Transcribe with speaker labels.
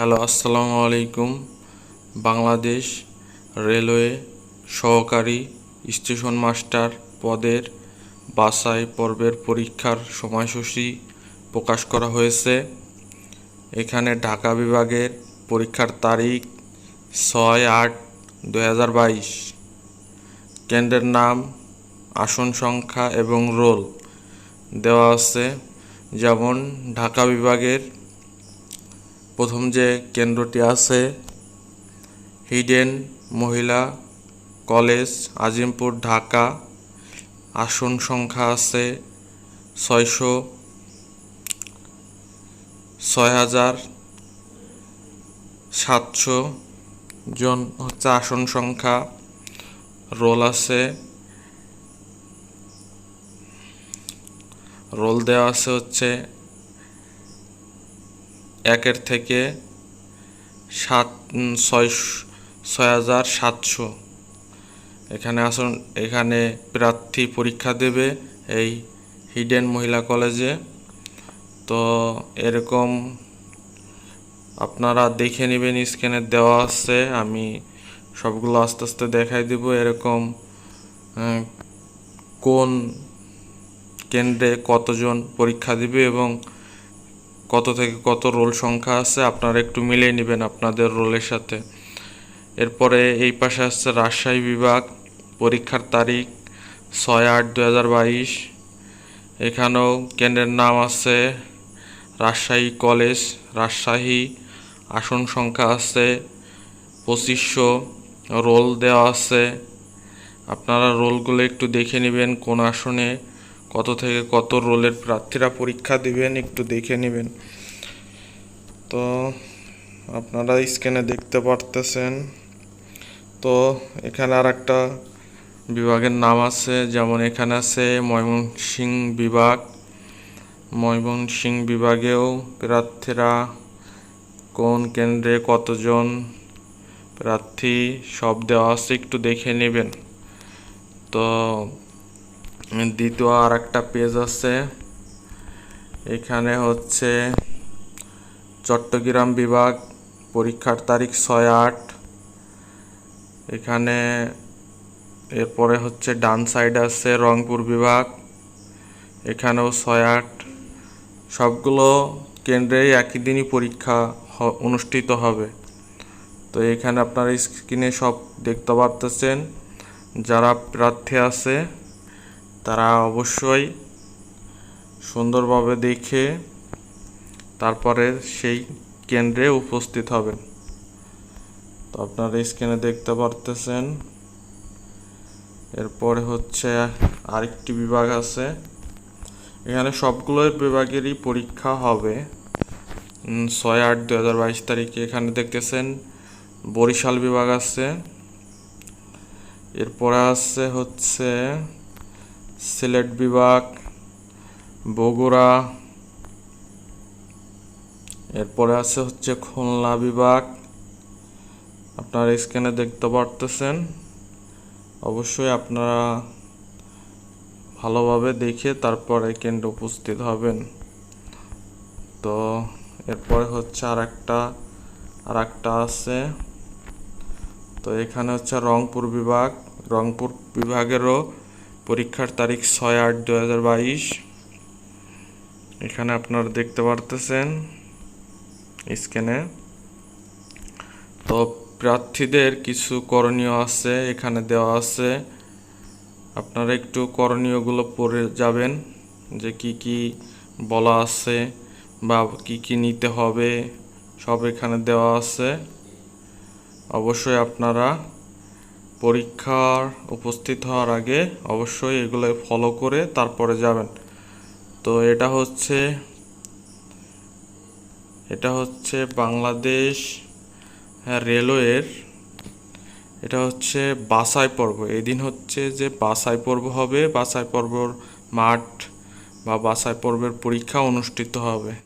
Speaker 1: Hello, আসসালামু আলাইকুম। Bangladesh railway সহকারী স্টেশন মাস্টার পদের বাছাই পর্বের পরীক্ষার সময়সূচি প্রকাশ করা হয়েছে। এখানে ঢাকা বিভাগের পরীক্ষার তারিখ 6-8-2022। কেন্দ্রের নাম, আসন সংখ্যা এবং রোল দেওয়া আছে। যেমন ঢাকা বিভাগের প্রথম যে কেন্দ্রটি আছে হিডেন মহিলা কলেজ, আজিমপুর, ঢাকা। আসন সংখ্যা আছে 6,700 জন হচ্ছে আসন সংখ্যা। রোল আছে, রোল দেওয়া আছে হচ্ছে 1 থেকে 6,700। এখানে প্রার্থী পরীক্ষা দেবে এই হিডেন মহিলা কলেজে। তো এরকম আপনারা দেখে নেবেন, স্ক্রিনে দেওয়া আছে। আমি সবগুলো আস্তে আস্তে দেখাই দেব। এরকম কোন কেন্দ্রে কতজন পরীক্ষা দিবে এবং কত থেকে কত রোল সংখ্যা আছে আপনারা একটু মিলিয়ে নেবেন আপনাদের রোলের সাথে। এরপরে এই পাশে আসছে রাজশাহী বিভাগ, পরীক্ষার তারিখ 6-8-2022। এখানেও কেন্দ্রের নাম আছে রাজশাহী কলেজ, রাজশাহী। আসন সংখ্যা আছে 2500, রোল দেওয়া আছে। আপনারা রোলগুলো একটু দেখে নেবেন, কোন আসনে কত থেকে কত রোলের প্রার্থীরা পরীক্ষা দিবেন একটু দেখে নেবেন। তো আপনারা স্ক্রিনে দেখতে পারতেছেন। তো এখানে আর একটা বিভাগের নাম আছে, যেমন এখানে আছে ময়মনসিংহ বিভাগ। ময়মনসিংহ বিভাগেও প্রার্থীরা কোন কেন্দ্রে কতজন প্রার্থী সব দেওয়া আছে, একটু দেখে নেবেন। তো দ্বিতীয় আর একটা পেজ আছে, এখানে হচ্ছে চট্টগ্রাম বিভাগ, পরীক্ষার তারিখ 6-8। এখানে এরপরে হচ্ছে ডান সাইড আছে রংপুর বিভাগ, এখানেও 6-8। সবগুলো কেন্দ্রেই একই দিনই পরীক্ষা অনুষ্ঠিত হবে। তো এখানে আপনারা স্ক্রিনে সব দেখতে পারতেছেন। যারা প্রার্থী আছে তারা অবশ্যই সুন্দরভাবে দেখে তারপরে সেই কেন্দ্রে উপস্থিত হবেন। তো আপনারা স্ক্রিনে দেখতে পারতেছেন। এরপরে হচ্ছে আরেকটি বিভাগ আছে, এখানে সবগুলো বিভাগেরই পরীক্ষা হবে 6-8-2022 তারিখে। এখানে দেখতেছেন বরিশাল বিভাগ আছে, এরপরে আছে হচ্ছে সিলেট বিভাগ, বগুড়া, এরপরে আছে হচ্ছে খুলনা বিভাগ। আপনারা স্ক্রিনে দেখতে পারতেছেন। অবশ্যই আপনারা ভালোভাবে দেখে তারপরে কেন্দ্রে উপস্থিত হবেন। তো এরপরে হচ্ছে আর একটা আছে। তো এখানে হচ্ছে রংপুর বিভাগ, রংপুর বিভাগেরও পরীক্ষার তারিখ 6-8-2022। এখানে আপনারা দেখতে পারতেছেন স্ক্রিনে। তো প্রার্থীদের কিছু করণীয় আছে এখানে দেওয়া আছে, আপনারা একটু করণীয়গুলো পড়ে যাবেন, যে কি কি বলা আছে বা কি কি নিতে হবে সব এখানে দেওয়া আছে। অবশ্যই আপনারা পরীক্ষার উপস্থিত হওয়ার আগে অবশ্যই এগুলো ফলো করে তারপরে যাবেন। তো এটা হচ্ছে বাংলাদেশ রেলওয়ের, এটা হচ্ছে বাছাই পর্ব। এদিন হচ্ছে যে বাছাই পর্ব হবে, বাছাই পর্বর মাঠ বা বাছাই পর্বের পরীক্ষা অনুষ্ঠিত হবে।